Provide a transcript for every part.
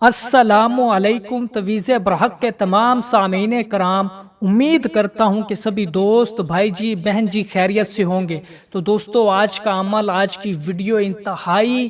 السلام علیکم تویز برحق کے تمام سامعین کرام، امید کرتا ہوں کہ سبھی دوست بھائی جی بہن جی خیریت سے ہوں گے۔ تو دوستو آج کا عمل، آج کی ویڈیو انتہائی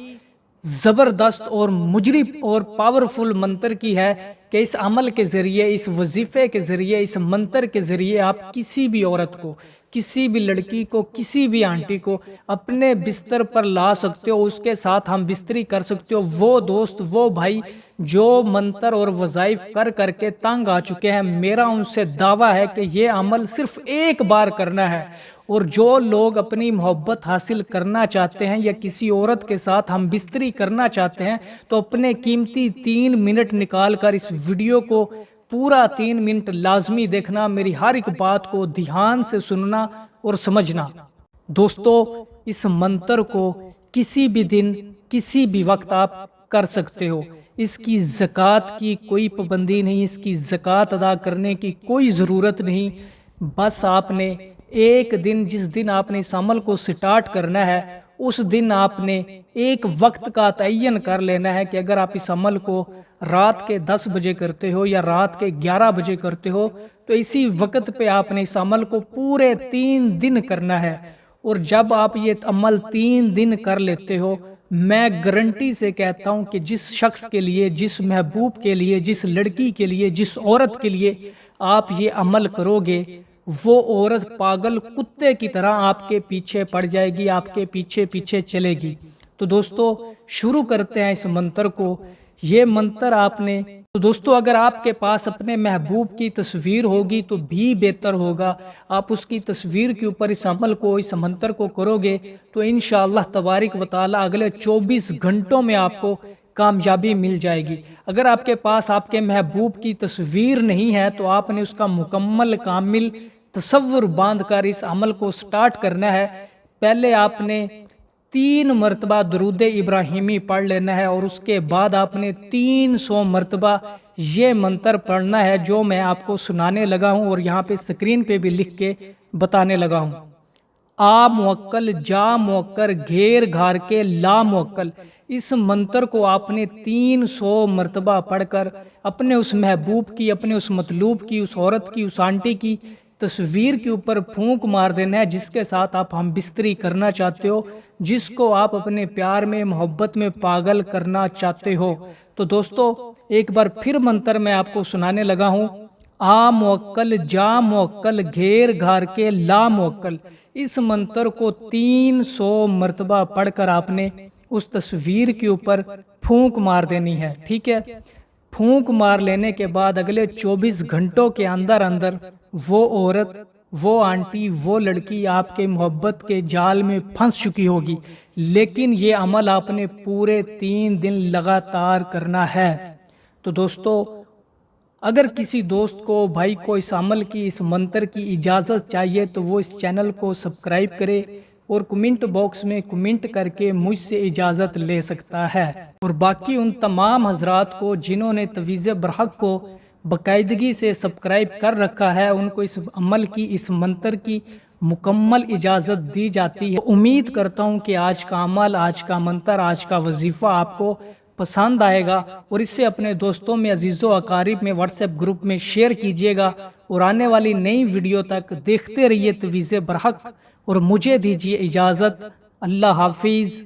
زبردست اور مجرب اور پاورفل منتر کی ہے کہ اس عمل کے ذریعے، اس وظیفے کے ذریعے، اس منتر کے ذریعے آپ کسی بھی عورت کو، کسی بھی لڑکی کو، کسی بھی آنٹی کو اپنے بستر پر لا سکتے ہو، اس کے ساتھ ہم بستری کر سکتے ہو۔ وہ دوست، وہ بھائی جو منتر اور وظائف کر کر کے تنگ آ چکے ہیں، میرا ان سے دعویٰ ہے کہ یہ عمل صرف ایک بار کرنا ہے۔ اور جو لوگ اپنی محبت حاصل کرنا چاہتے ہیں یا کسی عورت کے ساتھ ہم بستری کرنا چاہتے ہیں تو اپنے قیمتی 3 منٹ نکال کر اس ویڈیو کو پورا 3 منٹ لازمی دیکھنا، میری ہر ایک بات کو دھیان سے سننا اور سمجھنا۔ دوستو اس منتر کو کسی بھی دن، کسی بھی وقت آپ کر سکتے ہو۔ اس کی زکوٰۃ کی کوئی پابندی نہیں، اس کی زکوٰۃ ادا کرنے کی کوئی ضرورت نہیں۔ بس آپ نے ایک دن، جس دن آپ نے اس عمل کو سٹارٹ کرنا ہے، اس دن آپ نے ایک وقت کا تعین کر لینا ہے کہ اگر آپ اس عمل کو رات کے 10 بجے کرتے ہو یا رات کے 11 بجے کرتے ہو تو اسی وقت پہ آپ نے اس عمل کو پورے 3 دن کرنا ہے۔ اور جب آپ یہ عمل 3 دن کر لیتے ہو، میں گارنٹی سے کہتا ہوں کہ جس شخص کے لیے، جس محبوب کے لیے، جس لڑکی کے لیے، جس عورت کے لیے آپ یہ عمل کرو گے، وہ عورت پاگل کتے کی طرح آپ کے پیچھے پڑ جائے گی، آپ کے پیچھے پیچھے چلے گی۔ تو دوستو شروع کرتے ہیں اس منتر کو۔ یہ منتر آپ نے، تو دوستو اگر آپ کے پاس اپنے محبوب کی تصویر ہوگی تو بھی بہتر ہوگا۔ آپ اس کی تصویر کے اوپر اس عمل کو، اس منتر کو کرو گے تو انشاءاللہ تبارک و تعالی اگلے 24 گھنٹوں میں آپ کو کامیابی مل جائے گی۔ اگر آپ کے پاس آپ کے محبوب کی تصویر نہیں ہے تو آپ نے اس کا مکمل کامل تصور باندھ کر اس عمل کو سٹارٹ کرنا ہے۔ پہلے آپ نے 3 مرتبہ درود ابراہیمی پڑھ لینا ہے اور اس کے بعد آپ نے 300 مرتبہ یہ منتر پڑھنا ہے جو میں آپ کو سنانے لگا ہوں اور یہاں پہ سکرین پہ بھی لکھ کے بتانے لگا ہوں۔ آ موکل، جا موکر، گھیر گھار کے لا موکل۔ اس منتر کو آپ نے 300 مرتبہ پڑھ کر اپنے اس محبوب کی، اپنے اس مطلوب کی، اس عورت کی، اس آنٹی کی تصویر کے اوپر پھونک مار دینا ہے جس کے ساتھ آپ ہم بستری کرنا چاہتے ہو، جس کو آپ اپنے پیار میں، محبت میں پاگل کرنا چاہتے ہو۔ تو دوستو ایک بار پھر منتر میں آپ کو سنانے لگا ہوں۔ آ موکل، جا موکل، گھیر گھار کے لا موکل۔ اس منتر کو 300 مرتبہ پڑھ کر آپ نے اس تصویر کے اوپر پھونک مار دینی ہے، ٹھیک ہے؟ پھونک مار لینے کے بعد اگلے 24 گھنٹوں کے اندر اندر وہ عورت، وہ آنٹی، وہ لڑکی آپ کے محبت کے جال میں پھنس چکی ہوگی۔ لیکن یہ عمل آپ نے پورے 3 دن لگاتار کرنا ہے۔ تو دوستو اگر کسی دوست کو، بھائی کو اس عمل کی، اس منتر کی اجازت چاہیے تو وہ اس چینل کو سبسکرائب کرے اور کمنٹ باکس میں کمنٹ کر کے مجھ سے اجازت لے سکتا ہے۔ اور باقی ان تمام حضرات کو جنہوں نے تویز برحق کو باقاعدگی سے سبسکرائب کر رکھا ہے، ان کو اس عمل کی، اس منتر کی مکمل اجازت دی جاتی ہے۔ امید کرتا ہوں کہ آج کا عمل، آج کا منتر، آج کا وظیفہ آپ کو پسند آئے گا اور اسے اپنے دوستوں میں، عزیزوں اقارب میں، واٹس ایپ گروپ میں شیئر کیجیے گا اور آنے والی نئی ویڈیو تک دیکھتے رہیے تویز برحق اور مجھے دیجیے اجازت۔ اللہ حافظ۔